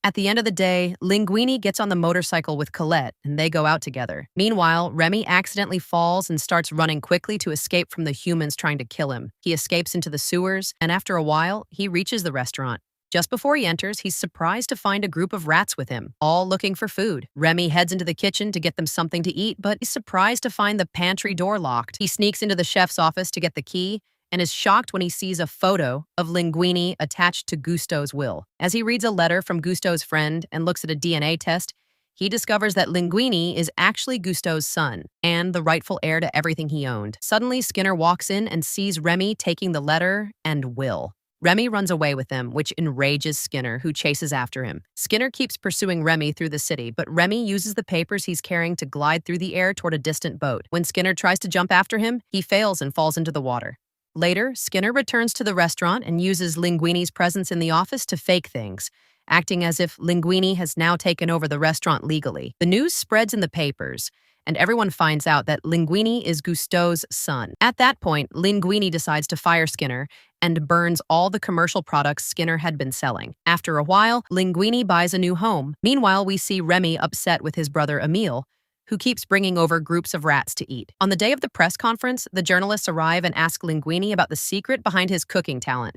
At the end of the day, Linguini gets on the motorcycle with Colette and they go out together. Meanwhile, Remy accidentally falls and starts running quickly to escape from the humans trying to kill him. He escapes into the sewers, and after a while, he reaches the restaurant. Just before he enters, he's surprised to find a group of rats with him, all looking for food. Remy heads into the kitchen to get them something to eat, but he's surprised to find the pantry door locked. He sneaks into the chef's office to get the key, and is shocked when he sees a photo of Linguini attached to Gusteau's will. As he reads a letter from Gusteau's friend and looks at a DNA test, he discovers that Linguini is actually Gusteau's son and the rightful heir to everything he owned. Suddenly, Skinner walks in and sees Remy taking the letter and will. Remy runs away with them, which enrages Skinner, who chases after him. Skinner keeps pursuing Remy through the city, but Remy uses the papers he's carrying to glide through the air toward a distant boat. When Skinner tries to jump after him, he fails and falls into the water. Later, Skinner returns to the restaurant and uses Linguini's presence in the office to fake things, acting as if Linguini has now taken over the restaurant legally. The news spreads in the papers, and everyone finds out that Linguini is Gusteau's son. At that point, Linguini decides to fire Skinner and burns all the commercial products Skinner had been selling. After a while, Linguini buys a new home. Meanwhile, we see Remy upset with his brother Emile, who keeps bringing over groups of rats to eat. On the day of the press conference, the journalists arrive and ask Linguini about the secret behind his cooking talent.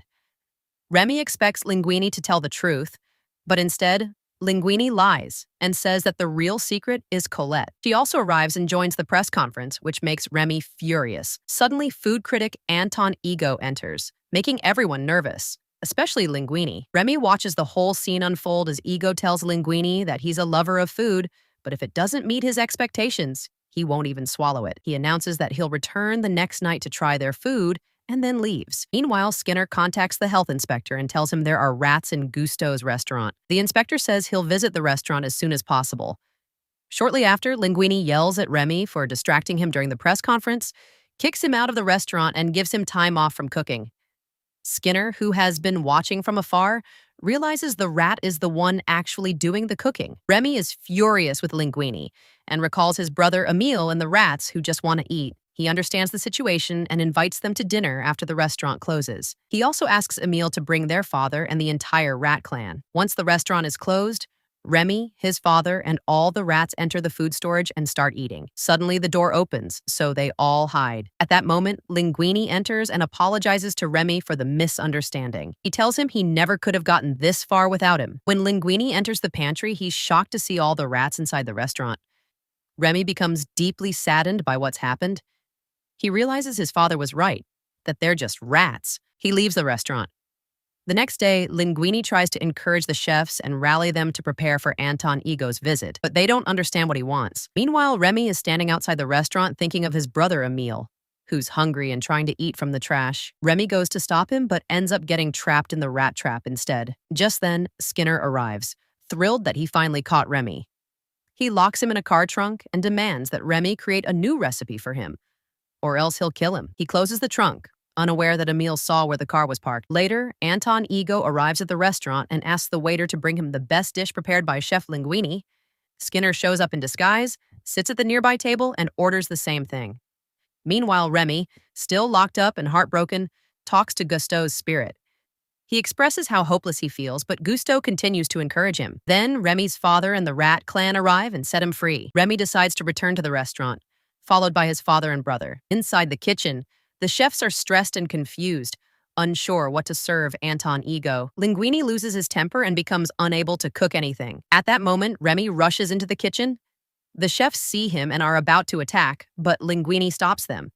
Remy expects Linguini to tell the truth, but instead, Linguini lies and says that the real secret is Colette. She also arrives and joins the press conference, which makes Remy furious. Suddenly, food critic Anton Ego enters, making everyone nervous, especially Linguini. Remy watches the whole scene unfold as Ego tells Linguini that he's a lover of food, but if it doesn't meet his expectations, he won't even swallow it. He announces that he'll return the next night to try their food and then leaves. Meanwhile, Skinner contacts the health inspector and tells him there are rats in Gusteau's restaurant. The inspector says he'll visit the restaurant as soon as possible. Shortly after, Linguini yells at Remy for distracting him during the press conference, kicks him out of the restaurant, and gives him time off from cooking. Skinner, who has been watching from afar, realizes the rat is the one actually doing the cooking. Remy is furious with Linguini and recalls his brother Emile and the rats who just want to eat. He understands the situation and invites them to dinner after the restaurant closes. He also asks Emile to bring their father and the entire rat clan. Once the restaurant is closed, Remy, his father, and all the rats enter the food storage and start eating. Suddenly, the door opens, so they all hide. At that moment, Linguini enters and apologizes to Remy for the misunderstanding. He tells him he never could have gotten this far without him. When Linguini enters the pantry, he's shocked to see all the rats inside the restaurant. Remy becomes deeply saddened by what's happened. He realizes his father was right, that they're just rats. He leaves the restaurant. The next day, Linguini tries to encourage the chefs and rally them to prepare for Anton Ego's visit, but they don't understand what he wants. Meanwhile, Remy is standing outside the restaurant thinking of his brother Emile, who's hungry and trying to eat from the trash. Remy goes to stop him, but ends up getting trapped in the rat trap instead. Just then, Skinner arrives, thrilled that he finally caught Remy. He locks him in a car trunk and demands that Remy create a new recipe for him, or else he'll kill him. He closes the trunk, unaware that Emile saw where the car was parked. Later, Anton Ego arrives at the restaurant and asks the waiter to bring him the best dish prepared by Chef Linguini. Skinner shows up in disguise, sits at the nearby table, and orders the same thing. Meanwhile, Remy, still locked up and heartbroken, talks to Gusteau's spirit. He expresses how hopeless he feels, but Gusteau continues to encourage him. Then, Remy's father and the rat clan arrive and set him free. Remy decides to return to the restaurant, followed by his father and brother. Inside the kitchen, the chefs are stressed and confused, unsure what to serve Anton Ego. Linguini loses his temper and becomes unable to cook anything. At that moment, Remy rushes into the kitchen. The chefs see him and are about to attack, but Linguini stops them.